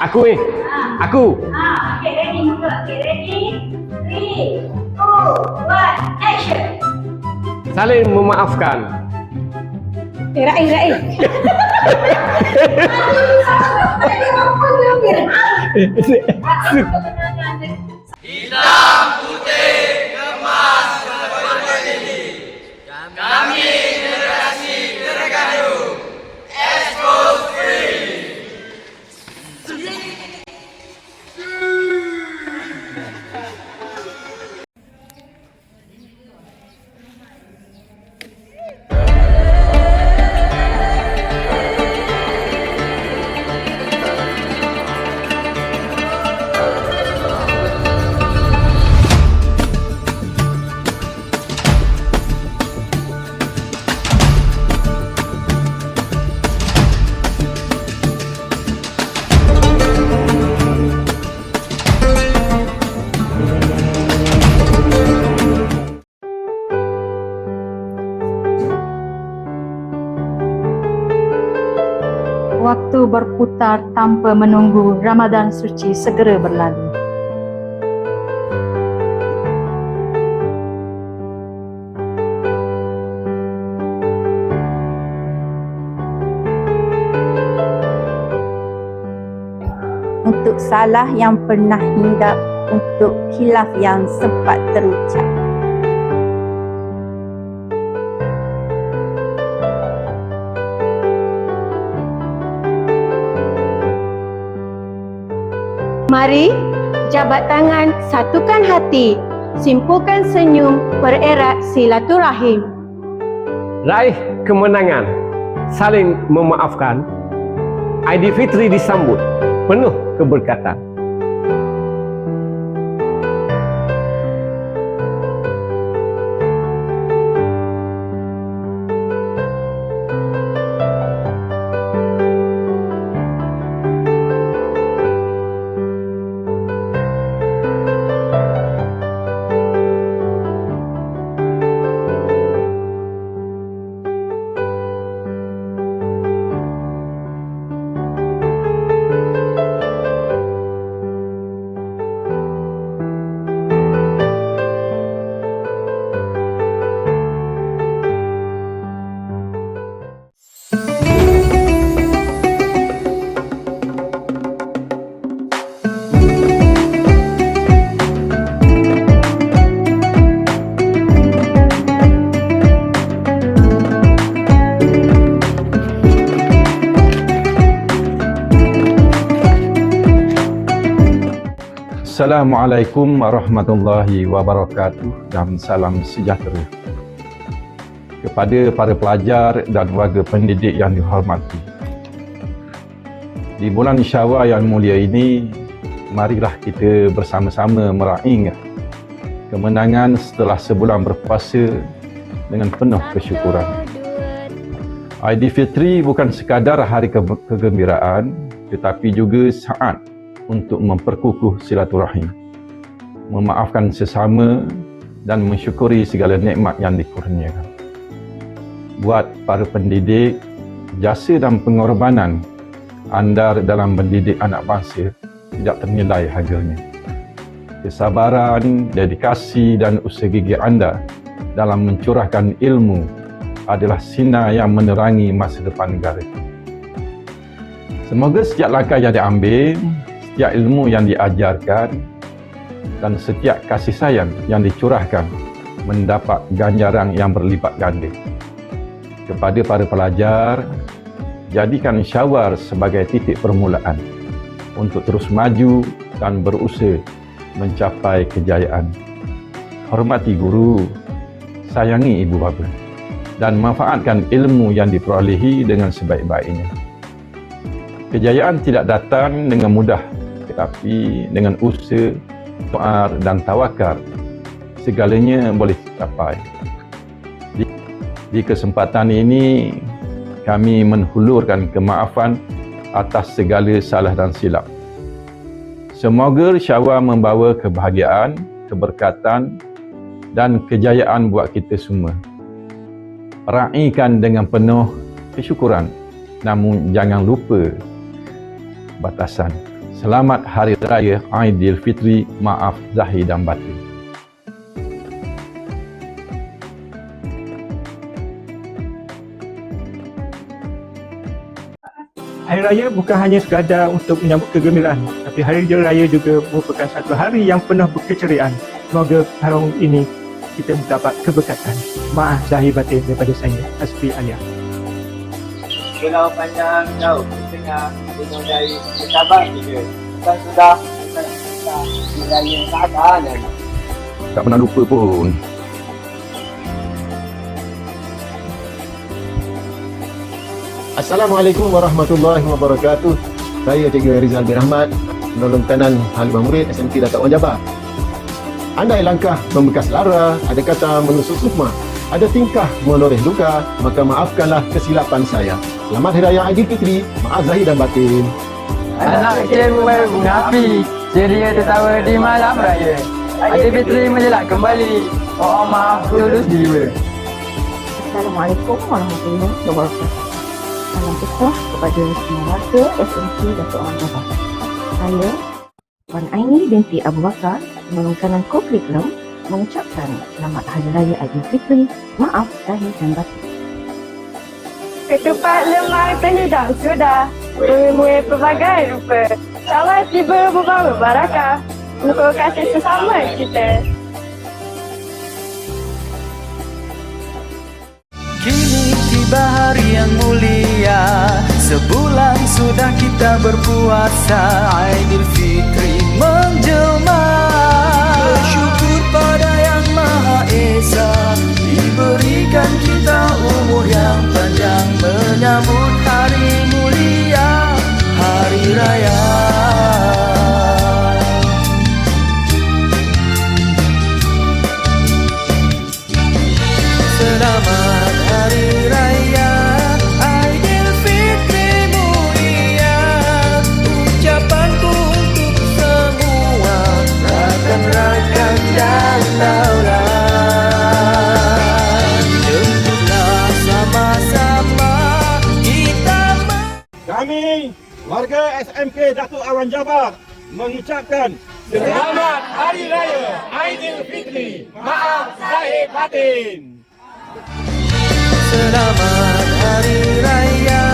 Aku ni. Aku. Okay, ready muka. Okay, ready? 3, 2, 1, action. Saling memaafkan. Raih. Hitam putih kemas berpendidi. Kami generasi Terengganu. Expose free. Waktu berputar tanpa menunggu, Ramadan suci segera berlalu. Untuk salah yang pernah hinggap, untuk khilaf yang sempat terucap. Mari, jabat tangan, satukan hati, simpulkan senyum, pererat silaturahim. Raih kemenangan. Saling memaafkan. Aidilfitri disambut penuh keberkatan. Assalamualaikum warahmatullahi wabarakatuh dan salam sejahtera. Kepada para pelajar dan warga pendidik yang dihormati. Di bulan Syawal yang mulia ini, marilah kita bersama-sama meraih kemenangan setelah sebulan berpuasa dengan penuh kesyukuran. Aidilfitri bukan sekadar hari kegembiraan, tetapi juga saat untuk memperkukuh silaturahim, memaafkan sesama dan mensyukuri segala nikmat yang dikurniakan. Buat para pendidik, jasa dan pengorbanan anda dalam mendidik anak bangsa tidak ternilai harganya. Kesabaran, dedikasi dan usaha gigih anda dalam mencurahkan ilmu adalah sinar yang menerangi masa depan negara. Semoga setiap langkah yang diambil, setiap ilmu yang diajarkan dan setiap kasih sayang yang dicurahkan mendapat ganjaran yang berlipat ganda. Kepada para pelajar, jadikan Syawal sebagai titik permulaan untuk terus maju dan berusaha mencapai kejayaan. Hormati guru, sayangi ibu bapa dan manfaatkan ilmu yang diperolehi dengan sebaik-baiknya. Kejayaan tidak datang dengan mudah, tetapi dengan usaha, doa dan tawakal, segalanya boleh dicapai. Di kesempatan ini, kami menghulurkan kemaafan atas segala salah dan silap. Semoga Syawal membawa kebahagiaan, keberkatan dan kejayaan buat kita semua. Raihkan dengan penuh kesyukuran, namun jangan lupa batasan. Selamat Hari Raya Aidilfitri, maaf zahir dan batin. Hari Raya bukan hanya sekadar untuk menyambut kegembiraan, tapi Hari Raya juga merupakan satu hari yang penuh berkeceriaan. Semoga tahun ini kita mendapat keberkatan. Maaf zahir batin daripada saya, Hasbi Ayah. Pulau Panjang jauh tengah gunung dari Sabah juga. Bukan sudah di raya Sabah dan Tak pernah lupa pun. Assalamualaikum warahmatullahi wabarakatuh. Saya Cikgu Rizal bin Rahmat, penolong kanan Halimah Murid SMK Datuk Wan Jabar. Andai langkah membekas lara, ada kata menusuk sukma, ada tingkah menoreh luka, maka maafkanlah kesilapan saya. Selamat Hari Raya Aidilfitri, maaf zahir dan batin. Anak kecil berbunga api, ceria tertawa di malam raya. Aidilfitri menjelak kembali, oh maaf tulus jiwa. Assalamualaikum warahmatullahi wabarakatuh. Salam sejahtera kepada semua warga SMK Datuk Wan Jabar. Saya, Puan Aini binti Abu Bakar, penolong kanan co-curriculum, mengucapkan Selamat Hari Raya Aidilfitri, maaf zahir dan batin. Ketupat lemang terhidang sudah, bermuai pelbagai rupa. InsyaAllah tiba membawa barakah untuk kasih sesama kita. kini tiba hari yang mulia. Sebulan sudah kita berpuasa, Aidilfitri menjelma. Bersyukur pada Yang Maha Esa, diberikan kita umur yang panjang, menyambut hari mulia, Hari Raya. Selamat Hari Raya Aidilfitri mulia. Ucapanku untuk semua rakan-rakan dan daulat. Jemputlah sama-sama kita. Kami, warga SMK Datuk Wan Jabar, mengucapkan Selamat Hari Raya Aidilfitri, maaf zahir batin. Selamat Hari Raya